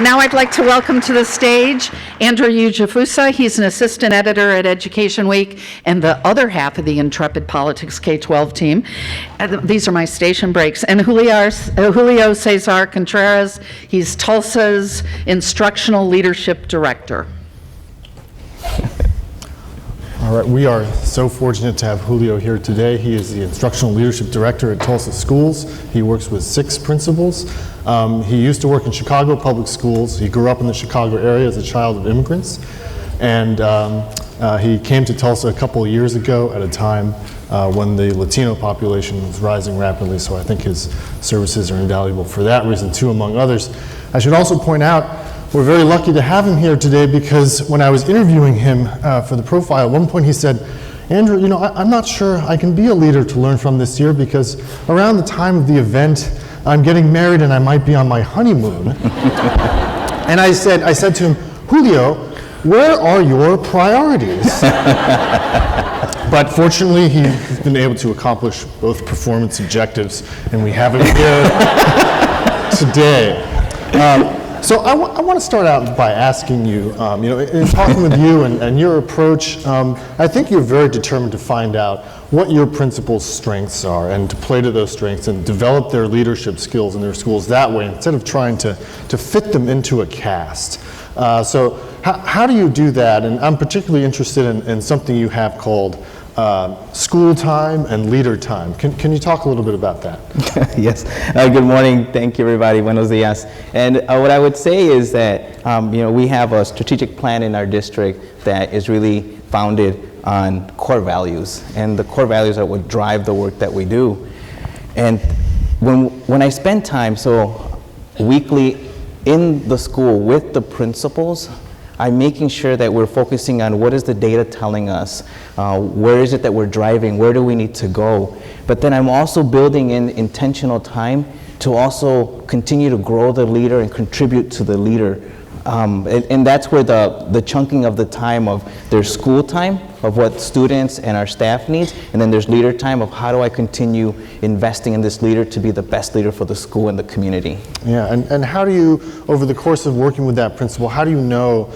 Now I'd like to welcome to the stage Andrew Ujifusa. He's an assistant editor at Education Week and the other half of the Intrepid Politics K-12 team. These are my station breaks. And Julio César Contreras, he's Tulsa's Instructional Leadership Director. All right, we are so fortunate to have Julio here today. He is the Instructional Leadership Director at Tulsa Schools. He works with 6 principals. He used to work in Chicago public schools. He grew up in the Chicago area as a child of immigrants. And he came to Tulsa a couple of years ago at a time when the Latino population was rising rapidly. So I think his services are invaluable for that reason too, among others. I should also point out, we're very lucky to have him here today because when I was interviewing him for the profile, at one point he said, Andrew, you know, I'm not sure I can be a leader to learn from this year because around the time of the event, I'm getting married and I might be on my honeymoon. And I said to him, Julio, where are your priorities? But fortunately, he's been able to accomplish both performance objectives, and we have him here today. So I want to start out by asking you, you know, in talking with you and your approach, I think you're very determined to find out what your principals' strengths are and to play to those strengths and develop their leadership skills in their schools that way instead of trying to fit them into a cast. So how do you do that? And I'm particularly interested in something you have called school time and leader time. Can you talk a little bit about that? Yes. Good morning. Thank you, everybody. Buenos dias. And what I would say is that you know, we have a strategic plan in our district that is really founded on core values, and the core values are what drive the work that we do. And when I spend time weekly in the school with the principals, I'm making sure that we're focusing on what is the data telling us, where is it that we're driving, where do we need to go. But then I'm also building in intentional time to also continue to grow the leader and contribute to the leader. And that's where the chunking of the time of there's school time of what students and our staff needs, and then there's leader time of how do I continue investing in this leader to be the best leader for the school and the community. Yeah, and how do you, over the course of working with that principal, how do you know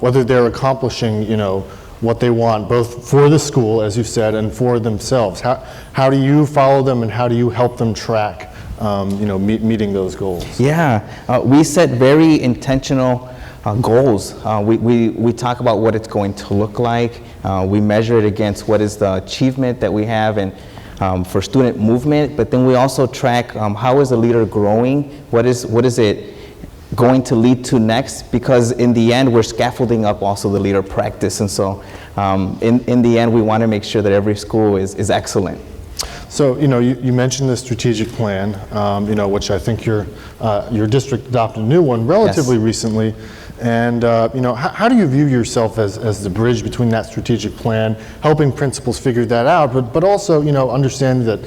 whether they're accomplishing, you know, what they want, both for the school, as you said, and for themselves? How do you follow them and how do you help them track you know, meeting those goals? Yeah, we set very intentional goals. We talk about what it's going to look like. We measure it against what is the achievement that we have and for student movement, but then we also track how is the leader growing, what is it going to lead to next, because in the end we're scaffolding up also the leader practice, and so in the end we want to make sure that every school is excellent. So, you know, you mentioned the strategic plan, you know, which I think your district adopted a new one relatively Yes. recently. And, you know, how do you view yourself as the bridge between that strategic plan, helping principals figure that out, but also, you know, understanding that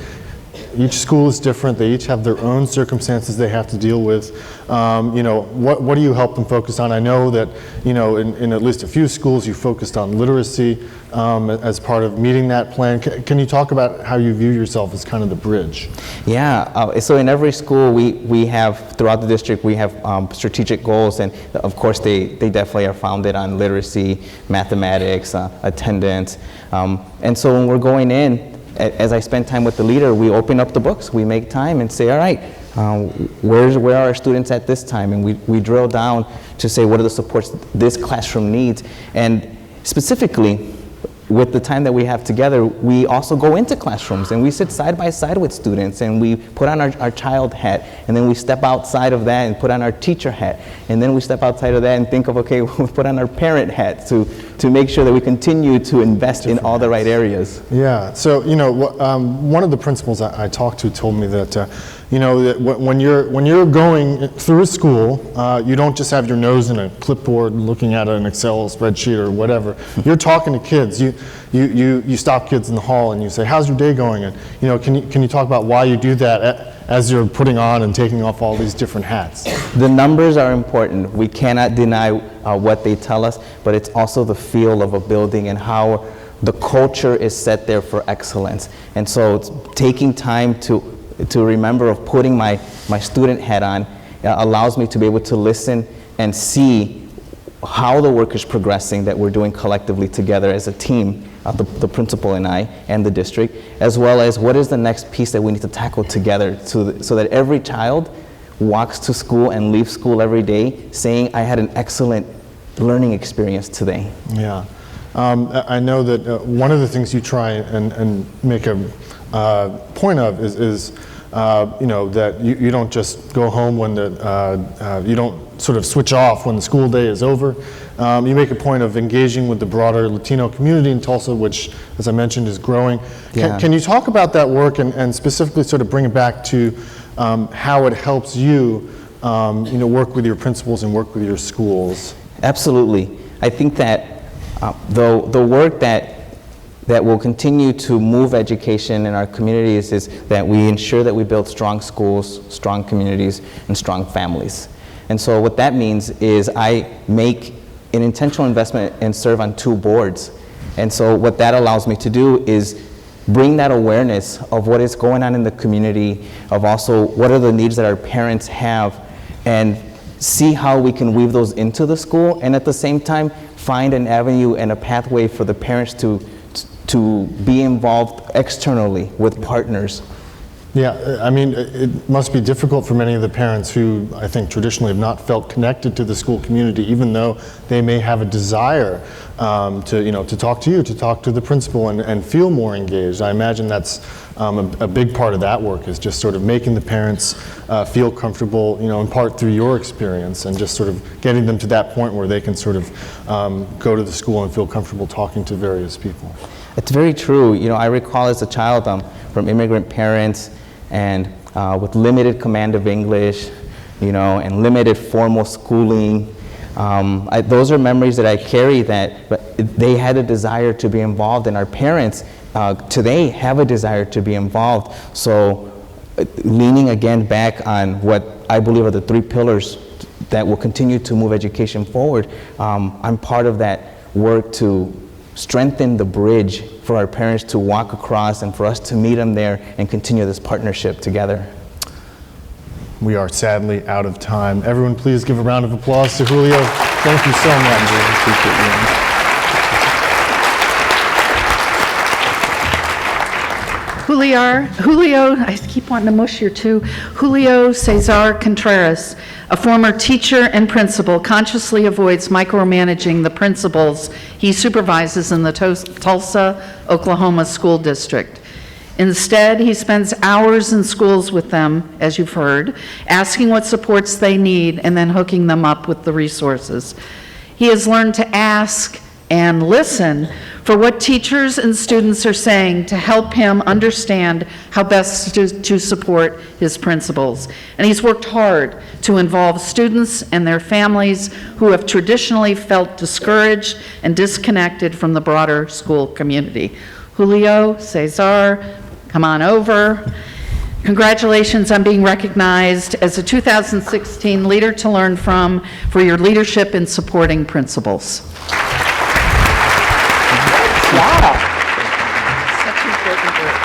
each school is different, they each have their own circumstances they have to deal with. You know, what do you help them focus on? I know that, you know, in at least a few schools you focused on literacy as part of meeting that plan. Can you talk about how you view yourself as kind of the bridge? Yeah, so in every school we have, throughout the district, we have strategic goals, and of course they definitely are founded on literacy, mathematics, attendance, and so when we're going in, as I spend time with the leader, we open up the books, we make time and say, all right, where are our students at this time? And we drill down to say what are the supports this classroom needs. And specifically, with the time that we have together, we also go into classrooms and we sit side by side with students and we put on our child hat, and then we step outside of that and put on our teacher hat, and then we step outside of that and think of, okay, we'll put on our parent hat to make sure that we continue to invest in all the right areas. Yeah, so, you know, one of the principals I talked to told me that, you know, that when you're going through a school, you don't just have your nose in a clipboard looking at an Excel spreadsheet or whatever. You're talking to kids. You stop kids in the hall and you say, how's your day going? And, you know, can you talk about why you do that as you're putting on and taking off all these different hats? The numbers are important. We cannot deny what they tell us, but it's also the feel of a building and how the culture is set there for excellence. And so it's taking time to remember of putting my student hat on allows me to be able to listen and see how the work is progressing that we're doing collectively together as a team, the principal and I and the district, as well as what is the next piece that we need to tackle together so that every child walks to school and leaves school every day saying, I had an excellent learning experience today. Yeah. I know that one of the things you try and make a point of is that you don't just go home when you don't sort of switch off when the school day is over. You make a point of engaging with the broader Latino community in Tulsa, which, as I mentioned, is growing. Yeah. Can you talk about that work and specifically sort of bring it back to how it helps you, work with your principals and work with your schools? Absolutely. I think that the work that will continue to move education in our communities is that we ensure that we build strong schools, strong communities, and strong families. And so what that means is I make an intentional investment and serve on 2 boards. And so what that allows me to do is bring that awareness of what is going on in the community, of also what are the needs that our parents have, and see how we can weave those into the school, and at the same time find an avenue and a pathway for the parents to be involved externally with partners. Yeah, I mean, it must be difficult for many of the parents who I think traditionally have not felt connected to the school community, even though they may have a desire to talk to you, to talk to the principal and feel more engaged. I imagine that's a big part of that work, is just sort of making the parents feel comfortable, in part through your experience, and just sort of getting them to that point where they can sort of go to the school and feel comfortable talking to various people. It's very true. I recall as a child from immigrant parents and with limited command of English, and limited formal schooling. Those are memories that I carry, but they had a desire to be involved, and our parents today have a desire to be involved. So leaning again back on what I believe are the 3 pillars that will continue to move education forward, I'm part of that work to strengthen the bridge for our parents to walk across and for us to meet them there and continue this partnership together. We are sadly out of time. Everyone, please give a round of applause to Julio. Thank you so much. Julio, I keep wanting to mush here too. Julio César Contreras, a former teacher and principal, consciously avoids micromanaging the principals he supervises in the Tulsa, Oklahoma school district. Instead, he spends hours in schools with them, as you've heard, asking what supports they need and then hooking them up with the resources. He has learned to ask and listen for what teachers and students are saying to help him understand how best to support his principals. And he's worked hard to involve students and their families who have traditionally felt discouraged and disconnected from the broader school community. Julio César, come on over. Congratulations on being recognized as a 2016 Leader to Learn From for your leadership in supporting principals. Wow. Such important work.